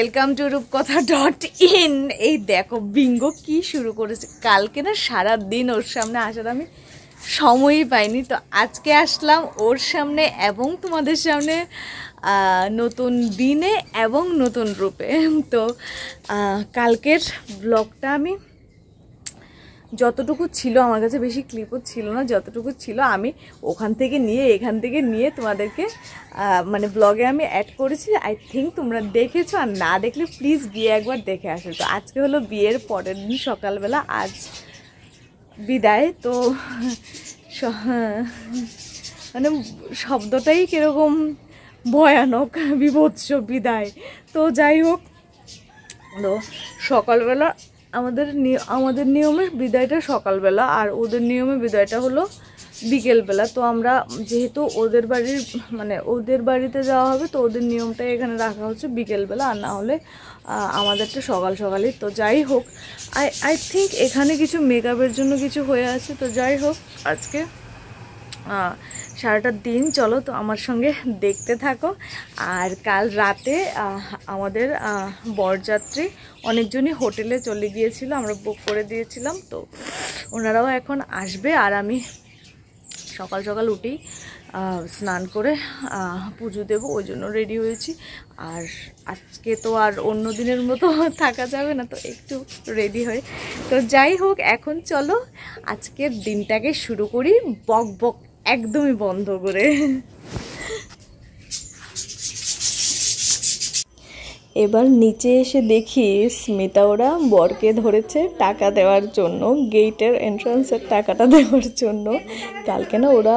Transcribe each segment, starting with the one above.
Welcome to রূপকথা.in। এই দেখো Bingo কি শুরু করেছে। কালকে না সারা দিন ওর সামনে আসার আমি সময়ই পাইনি, তো আজকে আসলাম ওর সামনে এবং তোমাদের সামনে নতুন দিনে এবং নতুন রূপে। তো কালকের ব্লগটা আমি যতটুকু ছিল, আমার কাছে বেশি ক্লিপও ছিল না, যতটুকু ছিল আমি ওখান থেকে নিয়ে এখান থেকে নিয়ে তোমাদেরকে মানে ব্লগে আমি অ্যাড করেছি। আই থিঙ্ক তোমরা দেখেছো, আর না দেখলে প্লিজ গিয়ে একবার দেখে আসো। তো আজকে হলো বিয়ের পরের দিন সকালবেলা, আজ বিদায়। তো মানে শব্দটাই কীরকম ভয়ানক, বিভৎস, বিদায়। তো যাই হোক, তো সকালবেলা আমাদের নিয়মে বিদায়টা সকালবেলা, আর ওদের নিয়মে বিদায়টা হলো বিকেলবেলা। তো আমরা যেহেতু ওদের বাড়িতে যাওয়া হবে, তো ওদের নিয়মটাই এখানে রাখা হচ্ছে বিকেলবেলা, আর না হলে আমাদেরটা সকাল সকালই। তো যাই হোক, আই থিঙ্ক এখানে কিছু মেকআপের জন্য কিছু হয়ে আছে। তো যাই হোক, আজকে সারাটা দিন চলো তো আমার সঙ্গে দেখতে থাকো। আর কাল রাতে আমাদের বরযাত্রী অনেকজনই হোটেলে চলে গিয়েছিল, আমরা বুক করে দিয়েছিলাম। তো ওনারাও এখন আসবে, আর আমি সকাল সকাল উঠেই স্নান করে পুজো দেবো, ওই জন্য রেডি হয়েছি। আর আজকে তো আর অন্য দিনের মতো থাকা যাবে না, তো একটু রেডি হয়ে। তো যাই হোক, এখন চলো আজকের দিনটাকে শুরু করি বক বক একদমই বন্ধ করে। এবার নিচে এসে দেখি স্মিতা ওরা বরকে ধরেছে টাকা দেওয়ার জন্য, গেটের এন্ট্রান্সের টাকাটা দেওয়ার জন্য। কালকে না ওরা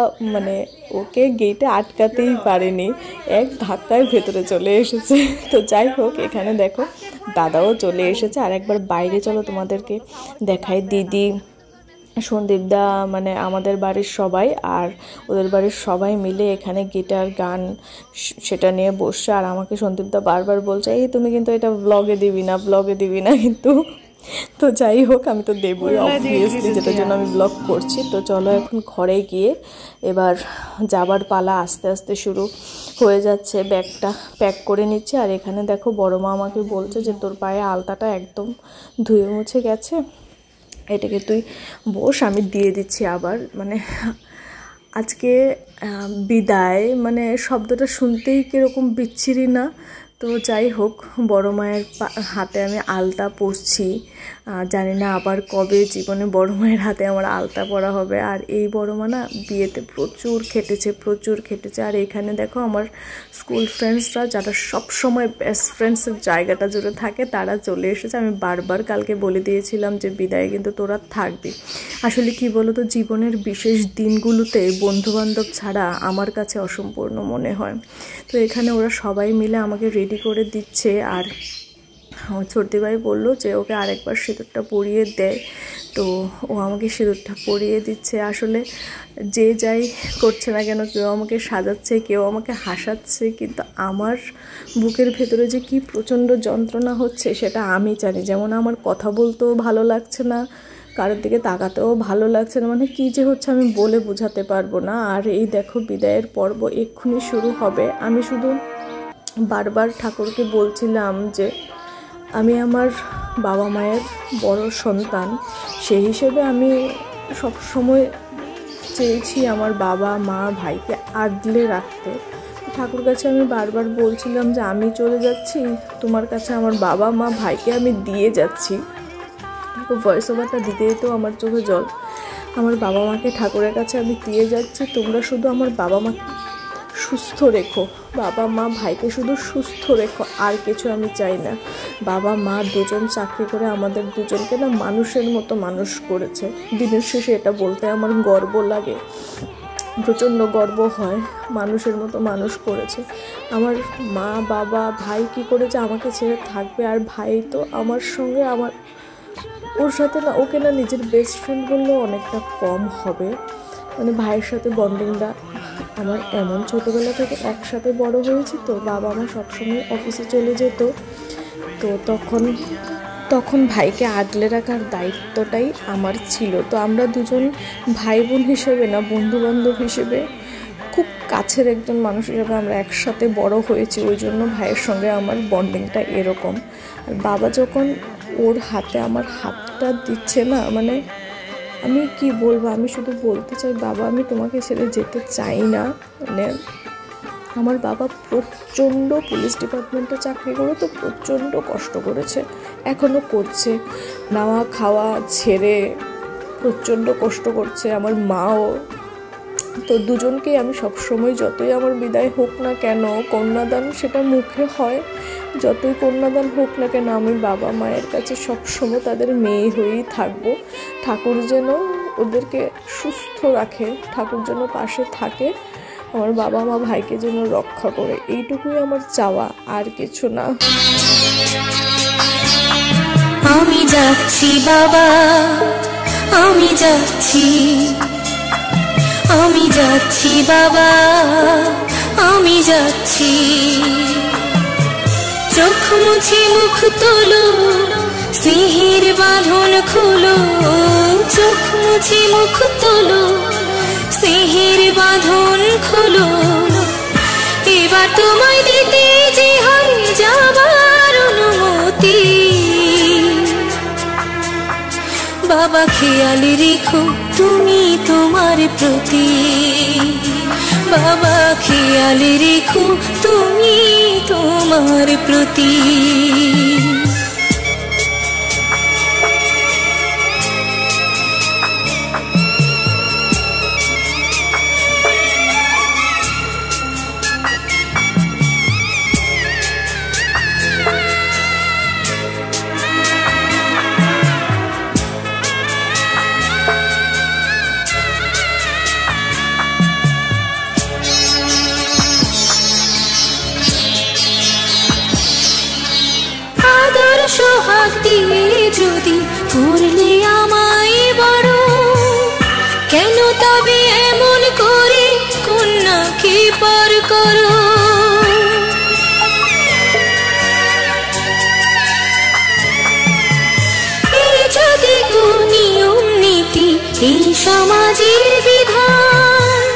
ওকে গেটে আটকাতেই পারেনি, এক ধাক্কায় ভেতরে চলে এসেছে। তো যাই হোক, এখানে দেখো দাদাও চলে এসেছে। আর একবার বাইরে চলো তোমাদেরকে দেখাই। দিদি, সন্দীপদা, আমাদের বাড়ির সবাই আর ওদের বাড়ির সবাই মিলে এখানে গিটার গান সেটা নিয়ে বসছে। আর আমাকে সন্দীপদা বারবার বলছে, এই তুমি কিন্তু এটা ব্লগে দিবি না কিন্তু। তো যাই হোক, আমি তো দেবই অবভিয়াসলি, যেটার জন্য আমি ব্লগ করছি। তো চলো এখন ঘরে গিয়ে এবার যাবার পালা আস্তে আস্তে শুরু হয়ে যাচ্ছে। ব্যাগটা প্যাক করে নিচ্ছে। আর এখানে দেখো বড় মা আমাকে বলছে যে তোর পায়ে আলতাটা একদম ধুয়ে মুছে গেছে, এটাকে তুই বস, আমি দিয়ে দিচ্ছি। আবার আজকে বিদায় শব্দটা শুনতেই কীরকম বিচ্ছিরি না? তো যাই হোক, বড় মায়ের হাতে আমি আলতা পরছি। জানি না আবার কবে জীবনে বড় মায়ের হাতে আমার আলতা পরা হবে। আর এই বড় মা না বিয়েতে প্রচুর খেটেছে। আর এখানে দেখো আমার স্কুল ফ্রেন্ডসরা, যারা সব সময় বেস্ট ফ্রেন্ডসের জায়গাটা জুড়ে থাকে, তারা চলে এসেছে। আমি বারবার কালকে বলে দিয়েছিলাম যে বিদায়ে কিন্তু তোরা থাকবি। আসলে কি বলো তো, জীবনের বিশেষ দিনগুলোতে বন্ধুবান্ধব ছাড়া আমার কাছে অসম্পূর্ণ মনে হয়। তো এখানে ওরা সবাই মিলে আমাকে রেডি করে দিচ্ছে। আর আমার ছোটদি ভাই বললো যে ওকে আরেকবার সিঁদুরটা পরিয়ে দেয়। তো ও আমাকে সিঁদুরটা পরিয়ে দিচ্ছে। আসলে যে যাই করছে না কেন, কেউ আমাকে সাজাচ্ছে, কেউ আমাকে হাসাচ্ছে, কিন্তু আমার বুকের ভেতরে যে কি প্রচণ্ড যন্ত্রণা হচ্ছে সেটা আমি জানি। যেমন আমার কথা বলতেও ভালো লাগছে না, কারোর দিকে তাকাতেও ভালো লাগছে না, কী যে হচ্ছে আমি বলে বোঝাতে পারবো না। আর এই দেখো বিদায়ের পর্ব এক্ষুনি শুরু হবে। আমি শুধু বারবার ঠাকুরকে বলছিলাম যে আমি আমার বাবা মায়ের বড় সন্তান, সেই হিসেবে আমি সব সময় চেয়েছি আমার বাবা মা ভাইকে আগলে রাখতে। ঠাকুর কাছে আমি বারবার বলছিলাম যে আমি চলে যাচ্ছি, তোমার কাছে আমার বাবা মা ভাইকে আমি দিয়ে যাচ্ছি। ভয়েস ওভারটা দিতে তো আমার চোখে জল। আমার বাবা মাকে ঠাকুরের কাছে আমি দিয়ে যাচ্ছি, তোমরা শুধু আমার বাবা মাকে সুস্থ রেখো, বাবা মা ভাইকে শুধু সুস্থ রেখো, আর কিছু আমি চাই না। বাবা মা দুজন চাকরি করে আমাদের দুজনকে না মানুষের মতো মানুষ করেছে। দিনের শেষে এটা বলতে আমার গর্ব লাগে, প্রচণ্ড গর্ব হয়। মানুষের মতো মানুষ করেছে। আমার মা বাবা ভাই কী করেছে, আমাকে ছেড়ে থাকবে? আর ভাই তো আমার সঙ্গে ওর সাথে না, ওকে না নিজের বেস্ট ফ্রেন্ড বললেও অনেকটা কম হবে। ভাইয়ের সাথে বন্ডিংটা আমার এমন, ছোটোবেলা থেকে একসাথে বড় হয়েছি। তো বাবা মা সবসময় অফিসে চলে যেত, তো তখন ভাইকে আগলে রাখার দায়িত্বটাই আমার ছিল। তো আমরা দুজন ভাই বোন হিসেবে না, বন্ধুবান্ধব হিসেবে খুব কাছের একজন মানুষ হিসেবে আমরা একসাথে বড় হয়েছি, ওই জন্য ভাইয়ের সঙ্গে আমার বন্ডিংটা এরকম। আর বাবা যখন ওর হাতে আমার হাতটা দিচ্ছে না, মানে আমি কি বলবো, আমি শুধু বলতে চাই বাবা আমি তোমাকে ছেড়ে যেতে চাই না। মানে আমার বাবা প্রচণ্ড পুলিশ ডিপার্টমেন্টে চাকরি করে, তো প্রচণ্ড কষ্ট করেছে, এখনও করছে, নাওয়া খাওয়া ছেড়ে প্রচণ্ড কষ্ট করছে। আমার মাও, তো দুজনকেই আমি সবসময়, যতই আমার বিদায় হোক না কেন, কন্যাদান সেটা মুখে হয়, যতই কন্যাদান হোক না কেন, আমি বাবা মায়ের কাছে সবসময় তাদের মেয়ে হয়েই থাকবো। ঠাকুর যেন ওদেরকে সুস্থ রাখে, ঠাকুর যেন পাশে থাকে, আমার বাবা মা ভাইকে যেন রক্ষা করে, এইটুকুই আমার চাওয়া, আর কিছু না। আমি যাচ্ছি বাবা, আমি যাচ্ছি, আমি যাচ্ছি বাবা, আমি যাচ্ছি। চোখ মুছে মুখ তোলো, স্নেহের বাঁধন খোলো, চোখ মুছে মুখ তোলো, স্নেহের বাঁধন খোলো। এবার তোমায় দিতে যে হয় যাবার অনুমতি, বাবা খেয়াল রেখো তুমি তোমার প্রতি, বাবা খেয়াল রেখো তুমি তোমার প্রতি। সোহাগ দিয়ে যদি করলে আমায় বড়, কেন তবে এমন করে কন্যাকে পর করো। এই যদি নিয়ম নীতি, এই সমাজের বিধান,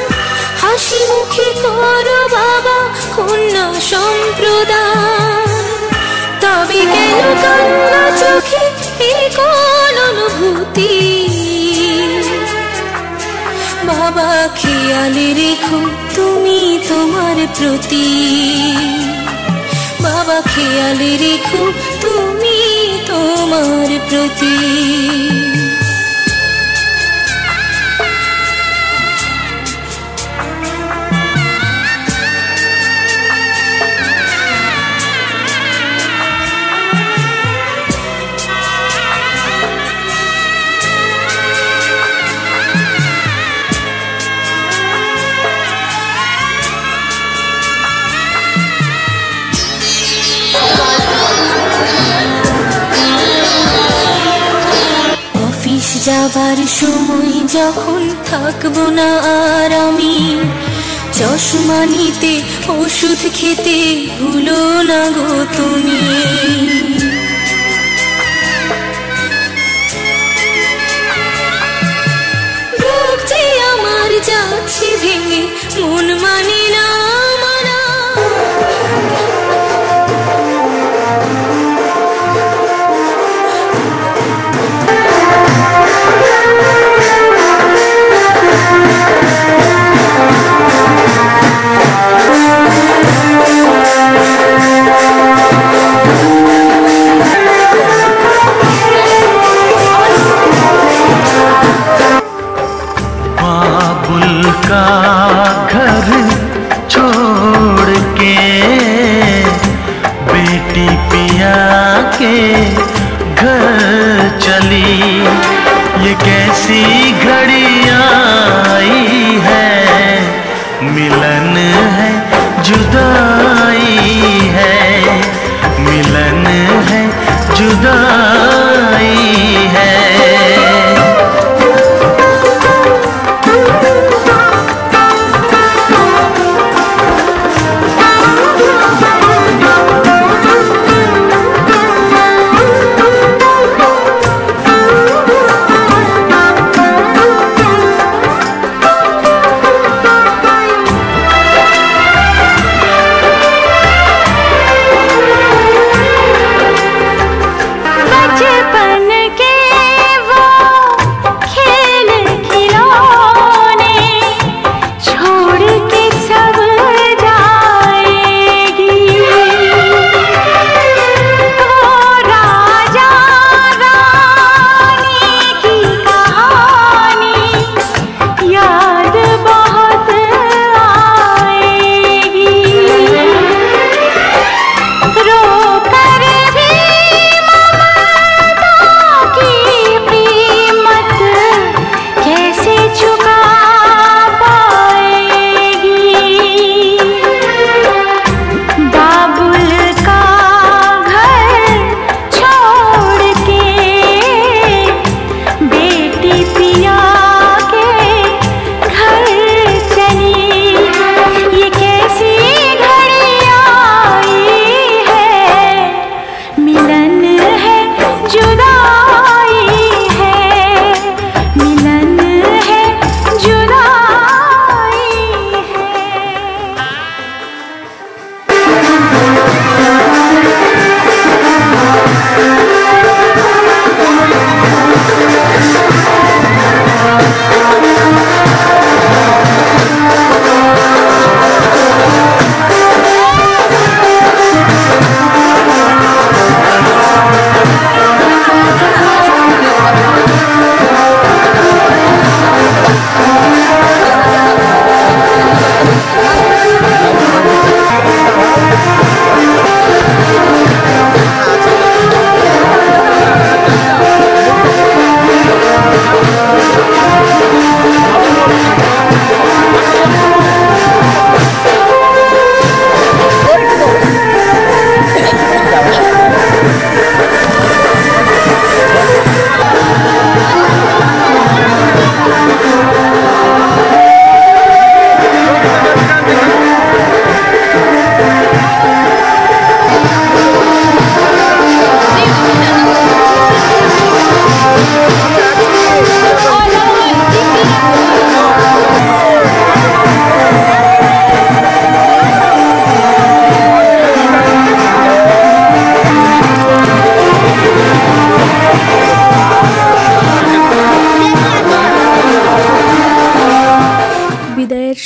হাসি মুখে করো বাবা কন্যা সম্প্রদান। তবে কেন কান্না চোখে এই কোন অনুভূতি, বাবা খেয়াল রেখো তুমি তোমার প্রতি, বাবা খেয়াল রেখো তুমি তোমার প্রতি। যাবার সময় যখন থাকবো না আর আমি, চশমা নিতে ওষুধ খেতে ভুলো না গো তুমি। বুক যে আমার যাচ্ছে ভেঙে, মন মানে না মানা। ये कैसी घड़ी आई है, मिलन है जुदाई है, मिलन है जुदाई है।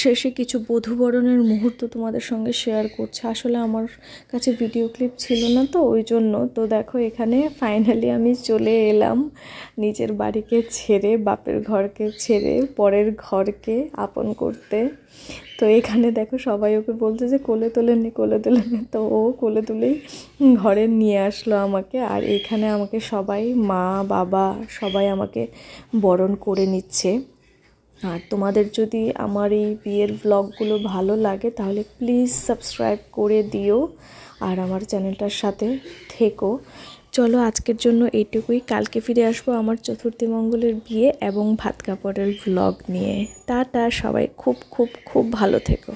শেষে কিছু বধূবরণের মুহূর্ত তোমাদের সঙ্গে শেয়ার করছি। আসলে আমার কাছে ভিডিও ক্লিপ ছিল না তো ওই জন্য। তো দেখো এখানে ফাইনালি আমি চলে এলাম নিজের বাড়িকে ছেড়ে, বাপের ঘরকে ছেড়ে পরের ঘরকে আপন করতে। তো এখানে দেখো সবাই ওকে বলছে যে কোলে তোলে নে, কোলে তোলে নে। তো ও কোলে তুলেই ঘরে নিয়ে আসলো আমাকে। আর এখানে আমাকে সবাই, মা বাবা সবাই আমাকে বরণ করে নিচ্ছে। আর তোমাদের যদি আমার এই বিয়ের ব্লগগুলো ভালো লাগে তাহলে প্লিজ সাবস্ক্রাইব করে দিও আর আমার চ্যানেলটার সাথে থেকো। চলো আজকের জন্য এইটুকুই। কালকে ফিরে আসবো আমার চতুর্থী মঙ্গলের বিয়ে এবং ভাত কাপড়ের ব্লগ নিয়ে। টাটা, সবাই খুব খুব খুব ভালো থেকো।